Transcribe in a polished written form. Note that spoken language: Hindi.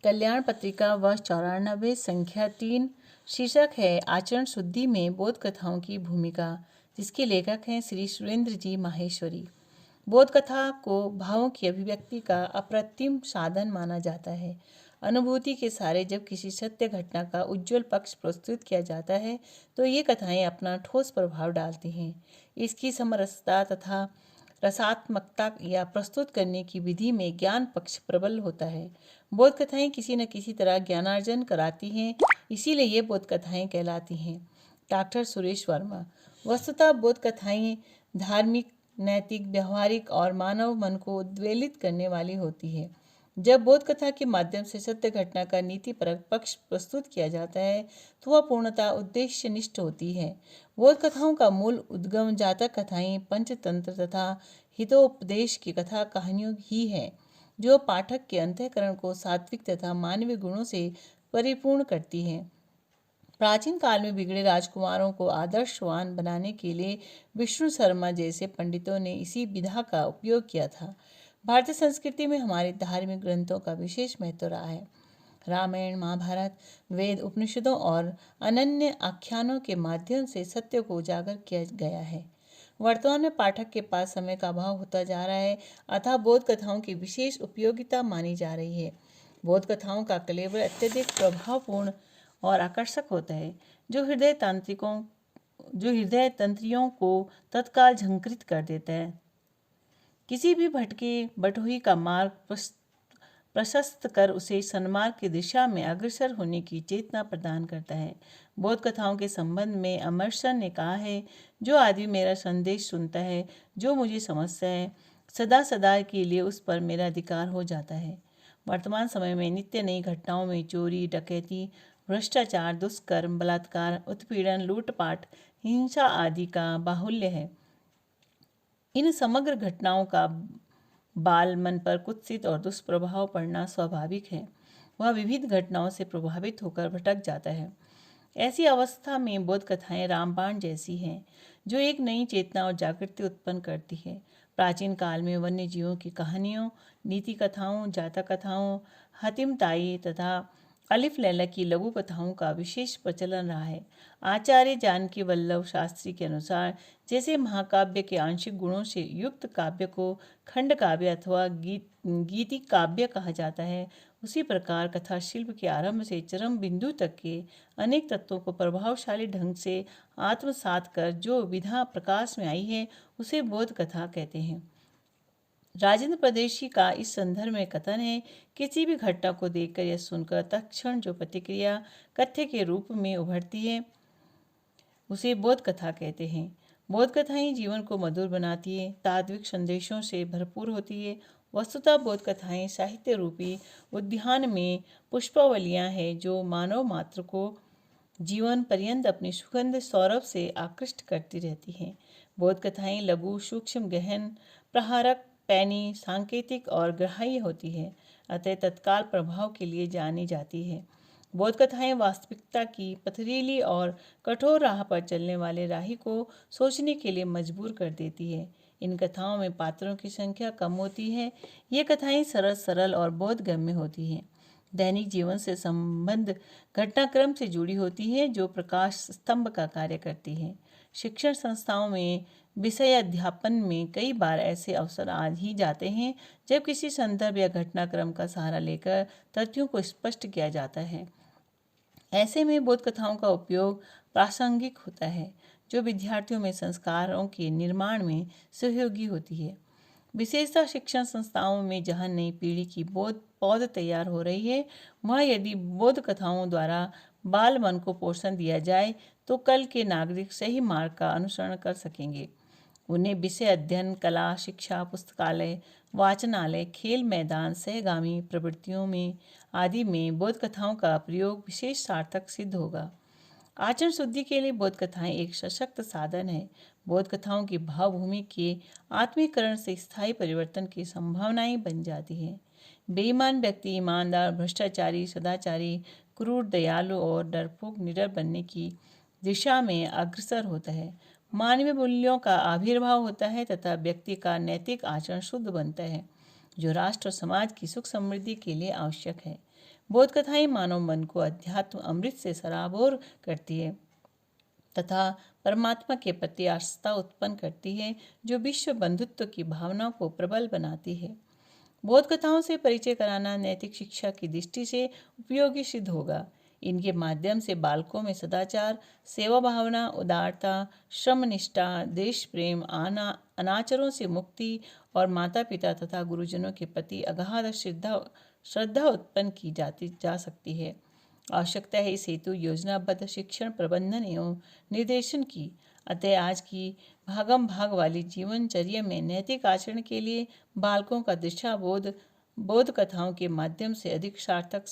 कल्याण पत्रिका वर्ष 94 संख्या 3। शीर्षक है आचरण शुद्धि में बोध कथाओं की भूमिका, जिसके लेखक हैं श्री सुरेंद्र जी माहेश्वरी। बोध कथा को भावों की अभिव्यक्ति का अप्रतिम साधन माना जाता है। अनुभूति के सहारे जब किसी सत्य घटना का उज्जवल पक्ष प्रस्तुत किया जाता है तो ये कथाएं अपना ठोस प्रभाव डालती हैं। इसकी समरसता तथा रसात्मकता या प्रस्तुत करने की विधि में ज्ञान पक्ष प्रबल होता है। बोध कथाएं किसी न किसी तरह ज्ञानार्जन कराती हैं, इसीलिए ये बोध कथाएं कहलाती हैं। डॉक्टर सुरेश वर्मा। वस्तुतः बोध कथाएं धार्मिक, नैतिक, व्यवहारिक और मानव मन को उद्वेलित करने वाली होती है। जब बोध कथा के माध्यम से सत्य घटना का नीतिपरक पक्ष प्रस्तुत किया जाता है तो वह पूर्णतः उद्देश्यनिष्ठ होती है। बोध कथाओं का मूल उद्गम जातक कथाएं, पंचतंत्र तथा हितोपदेश की कथा कहानियों ही है, जो पाठक के अंतःकरण को सात्विक तथा मानवीय गुणों से परिपूर्ण करती हैं। प्राचीन काल में बिगड़े राजकुमारों को आदर्शवान बनाने के लिए विष्णु शर्मा जैसे पंडितों ने इसी विधा का उपयोग किया था। भारतीय संस्कृति में हमारे धार्मिक ग्रंथों का विशेष महत्व रहा है। रामायण, महाभारत, वेद, उपनिषदों और अनन्य आख्यानों के माध्यम से सत्य को उजागर किया गया है। वर्तमान में पाठक के पास समय का अभाव होता जा रहा है, अतः बोध कथाओं की विशेष उपयोगिता मानी जा रही है। बोध कथाओं का कलेवर अत्यधिक प्रभावपूर्ण और आकर्षक होता है, जो हृदय तंत्रियों को तत्काल झंकृत कर देता है। किसी भी भटके बटोही का मार्ग प्रशस्त कर उसे सन्मार्ग की दिशा में अग्रसर होने की चेतना प्रदान करता है। बोध कथाओं के संबंध में अमर्सन ने कहा है, जो आदमी मेरा संदेश सुनता है, जो मुझे समझता है, सदा सदा के लिए उस पर मेरा अधिकार हो जाता है। वर्तमान समय में नित्य नई घटनाओं में चोरी, डकैती, भ्रष्टाचार, दुष्कर्म, बलात्कार, उत्पीड़न, लूटपाट, हिंसा आदि का बाहुल्य है। इन समग्र घटनाओं का बाल मन पर कुत्सित और दुष्प्रभाव पड़ना स्वाभाविक है। वह विविध घटनाओं से प्रभावित होकर भटक जाता है। ऐसी अवस्था में बोध कथाएं रामबाण जैसी हैं, जो एक नई चेतना और जागृति उत्पन्न करती है। प्राचीन काल में वन्य जीवों की कहानियों, नीति कथाओं, जातक कथाओं, हतिम ताई तथा अलिफ लैला की लघु कथाओं का विशेष प्रचलन रहा है। आचार्य जानकी वल्लभ शास्त्री के अनुसार जैसे महाकाव्य के आंशिक गुणों से युक्त काव्य को खंड काव्य अथवा गीति काव्य कहा जाता है, उसी प्रकार कथा शिल्प के आरंभ से चरम बिंदु तक के अनेक तत्वों को प्रभावशाली ढंग से आत्मसात कर जो विधा प्रकाश में आई है, उसे बोध कथा कहते हैं। राजेंद्र प्रदेशी का इस संदर्भ में कथन है, किसी भी घटना को देखकर या सुनकर तत्क्षण जो प्रतिक्रिया कथ्य के रूप में उभरती है, उसे बोध कथा कहते हैं। बोध कथाएं जीवन को मधुर बनाती है, तात्विक संदेशों से भरपूर होती है। वस्तुतः बोध कथाएं साहित्य रूपी उद्यान में पुष्पावलियां हैं, जो मानव मात्र को जीवन पर्यंत अपनी सुगंध सौरभ से आकृष्ट करती रहती हैं। बोध कथाएं लघु, सूक्ष्म, गहन, प्रहारक, पैनी, सांकेतिक और ग्राह्य होती है, अतः तत्काल प्रभाव के लिए जानी जाती है। बोध कथाएं वास्तविकता की पथरीली और कठोर राह पर चलने वाले राही को सोचने के लिए मजबूर कर देती है। इन कथाओं में पात्रों की संख्या कम होती है। ये कथाएं सरल और बोधगम्य होती हैं। दैनिक जीवन से संबंध घटनाक्रम से जुड़ी होती है, जो प्रकाश स्तंभ का कार्य करती है। शिक्षण संस्थाओं में विषय अध्यापन में कई बार ऐसे अवसर आ ही जाते हैं जब किसी संदर्भ या घटनाक्रम का सहारा लेकर तथ्यों को स्पष्ट किया जाता है। ऐसे में बोध कथाओं का उपयोग प्रासंगिक होता है, जो विद्यार्थियों में संस्कारों के निर्माण में सहयोगी होती है। विशेषतः शिक्षण संस्थाओं में जहाँ नई पीढ़ी की पौध तैयार हो रही है, वहाँ यदि बोध कथाओं द्वारा बाल मन को पोषण दिया जाए तो कल के नागरिक सही मार्ग का अनुसरण कर सकेंगे। उन्हें विषय अध्ययन, कला, शिक्षा, पुस्तकालय, वाचनालय, खेल मैदान, सहगामी प्रवृत्तियों में आदि में बोध कथाओं का प्रयोग विशेष सार्थक सिद्ध होगा। आचरण शुद्धि के लिए बोध कथाएं एक सशक्त साधन है। बोध कथाओं की भावभूमि के आत्मीकरण से स्थायी परिवर्तन की संभावनाएं बन जाती हैं। बेईमान व्यक्ति ईमानदार, भ्रष्टाचारी, सदाचारी, क्रूर, दयालु और डरपोक निडर बनने की दिशा में अग्रसर होता है। मानवीय मूल्यों का आविर्भाव होता है तथा व्यक्ति का नैतिक आचरण शुद्ध बनता है, जो राष्ट्र और समाज की सुख समृद्धि के लिए आवश्यक है। बोध कथाएं मानव मन को अध्यात्म अमृत से सराबोर करती है तथा परमात्मा के प्रति आस्था उत्पन्न करती है, जो विश्व बंधुत्व की भावना को प्रबल बनाती है। बोध कथाओं से परिचय कराना नैतिक शिक्षा की दृष्टि से उपयोगी सिद्ध होगा। इनके माध्यम से बालकों में सदाचार, सेवा भावना, उदारता, श्रम निष्ठा, देश प्रेम, अनाचारों से मुक्ति और माता पिता तथा गुरुजनों के प्रति अगाध श्रद्धा उत्पन्न की जा सकती है। आवश्यकता है इस हेतु योजनाबद्ध शिक्षण, प्रबंधन एवं निर्देशन की। अतः आज की भागम भाग वाली जीवनचर्या में नैतिक आचरण के लिए बालकों का दिशा बोध कथाओं के माध्यम से अधिक सार्थक